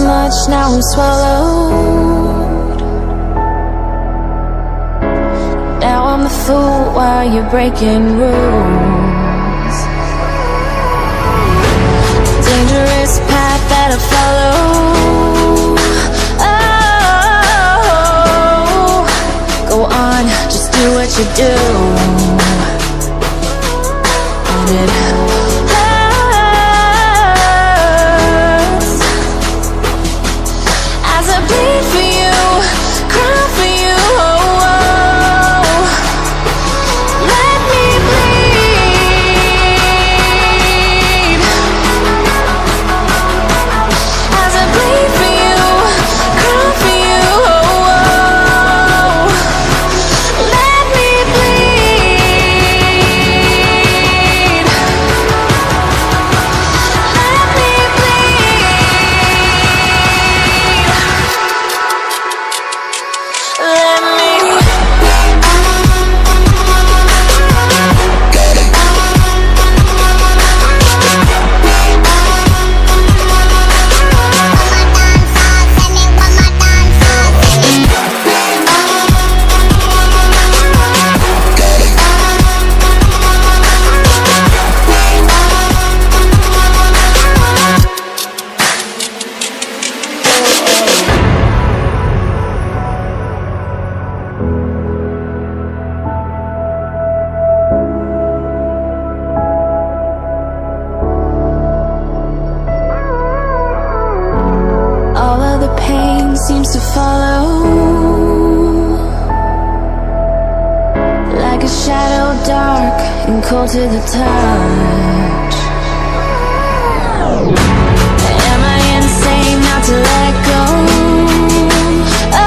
much, now I'm swallowed. Now I'm the fool while you're breaking rules. Dangerous path that I follow. Oh, go on, just do what you do. And it hurts as I bleed for you, cry for you. Oh, oh. Let me bleed as I bleed for you, cry for you. Oh, oh. Let me bleed. Let me all of the pain seems to follow like a shadow, dark and cold to the touch. Am I insane not to let go? Oh,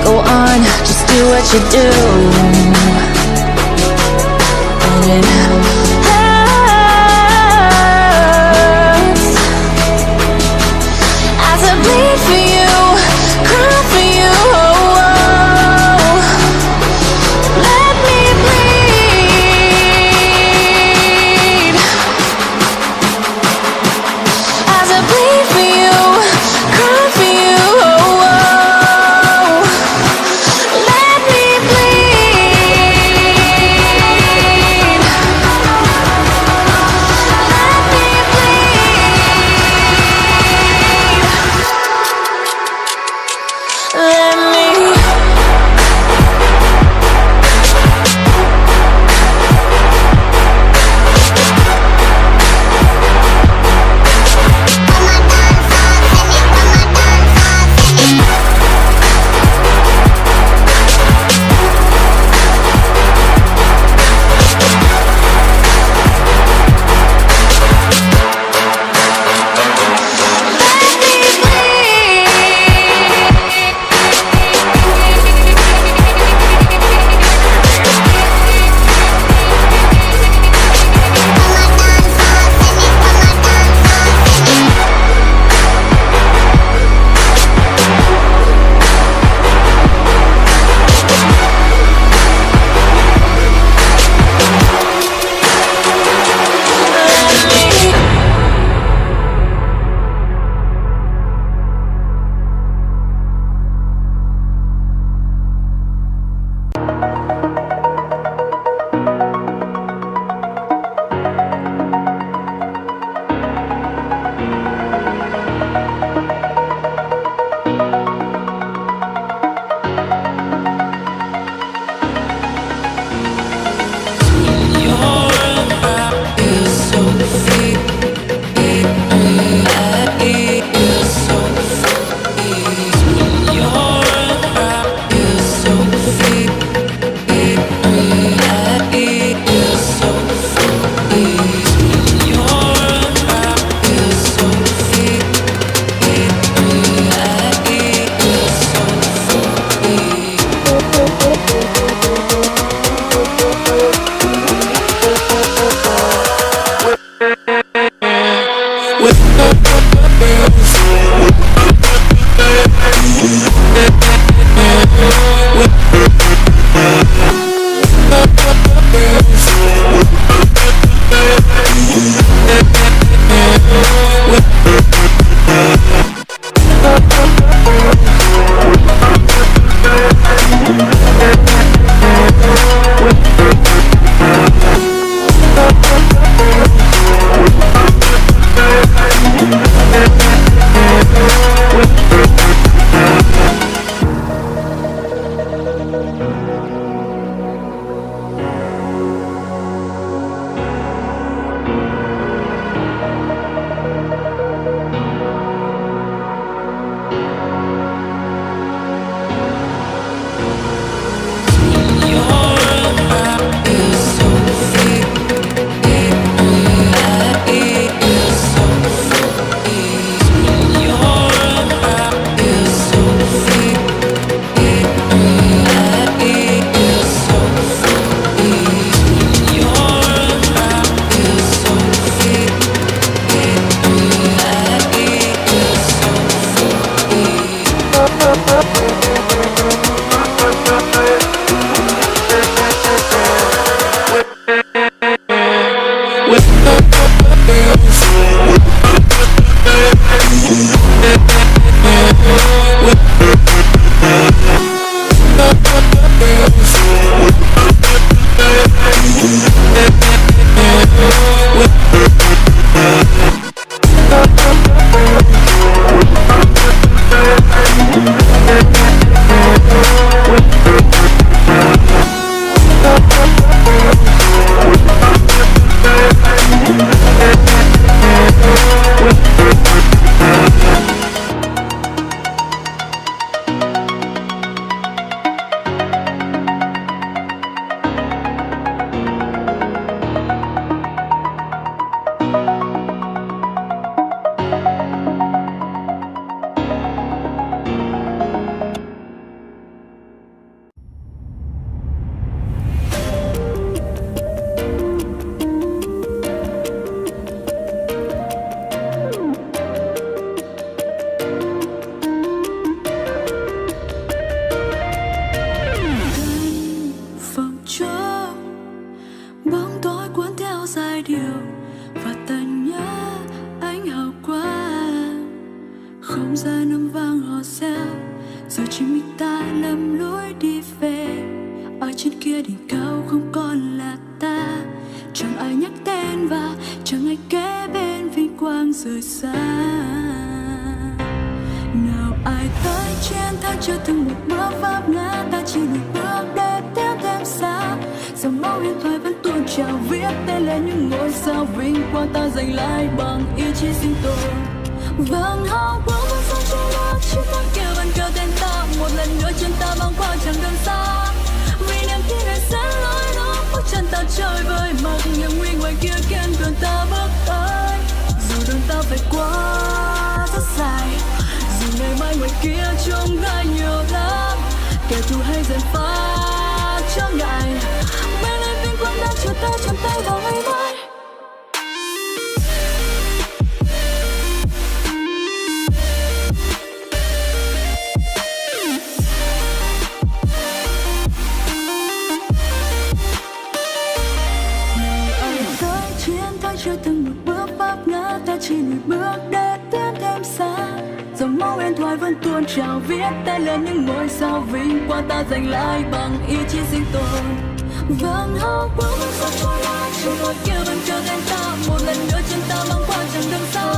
go on, just do what you do. And it hurts as I bleed for you, cry for you. Oh, oh. Let me bleed as I bleed for you, cry for you. Oh, oh. Let me bleed. Let me bleed. Let me. đỉnh cao không còn là ta. Chẳng ai nhắc tên và chẳng ai kế bên vinh quang rời xa. Nào ai tới chiến thắng chưa từng một bước vấp ngã, ta chỉ lùi bước để tiến thêm xa. Dòng máu huyền thoại vẫn tuôn trào, viết tên lên những ngôi sao vinh quang ta giành lại bằng ý chí sinh tồn. Vầng hào quang vẫn sáng trong đó, chiếc thang kia vẫn kêu tên ta. Một lần nữa chân ta băng qua chặng đường xa, vì niềm tin này sẽ lối đó. Bước chân ta chơi với mặc những nguy ngoài kia kiên cường ta bước tới. Dù đường ta phải qua rất dài, dù ngày mai ngoài kia trông gai nhiều lắm, kẻ thù hay dần phá chướng ngại. Bên này vinh quang đã chờ ta trong tay vào ngày mai. Chưa từng một bước vấp ngã, ta chỉ lùi bước để tiến thêm xa. Dòng máu huyền thoại vẫn tuôn trào, viết tên lên những ngôi sao vinh quang ta giành lại bằng ý chí sinh tồn. Vầng hào quang vẫn sáng trôi lại, trong ngôi kia vẫn kêu tên ta. Một lần nữa chân ta băng qua chặng đường xa,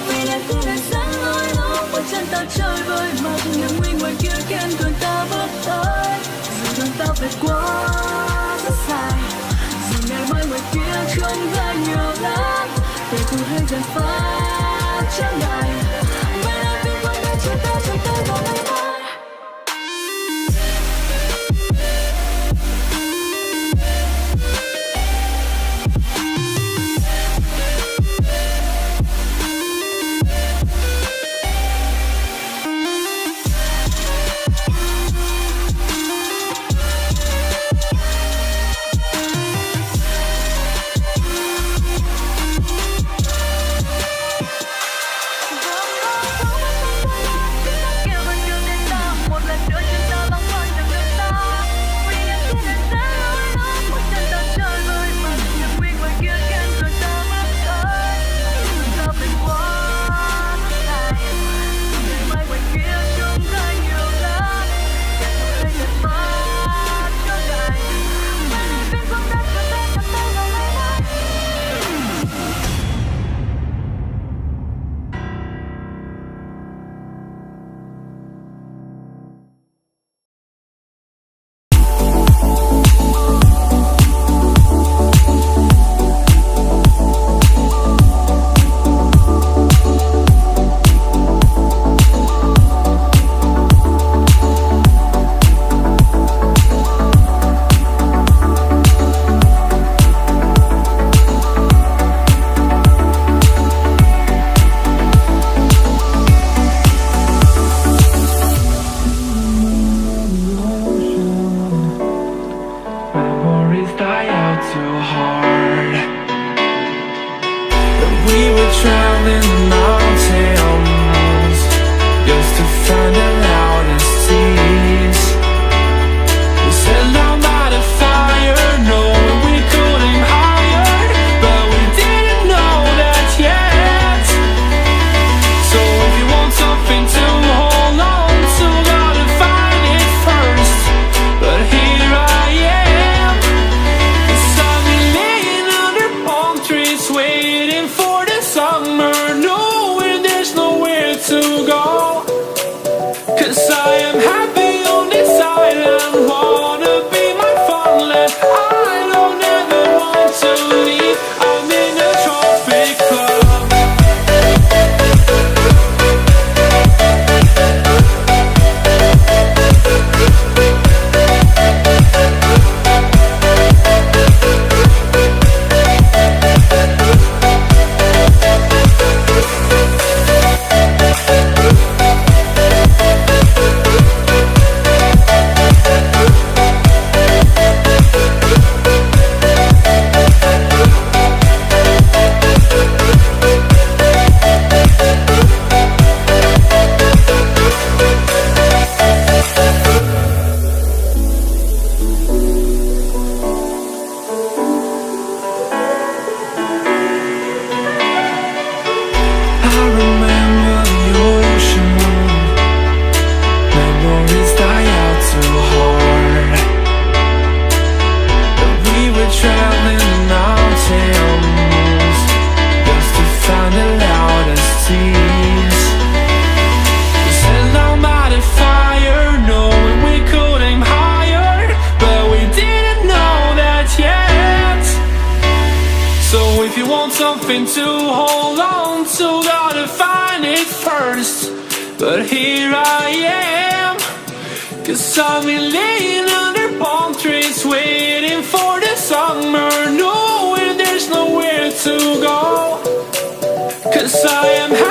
vì niềm tin này sáng lối đó. Bước chân ta chơi với mặc những nguy ngoài kia kiên cường ta bước tới. Dù đường ta phải qua rất dài, ngày mai ngoài kia trông gai nhiều lắm, kẻ thù hay dần phá chướng ngại. Bên em vinh quang đã chờ ta trong tay vào ngày mai. nothing to hold on to, gotta find it first. But here I am, 'cause I've been laying under palm trees, waiting for the summer, knowing there's nowhere to go. 'Cause I am happy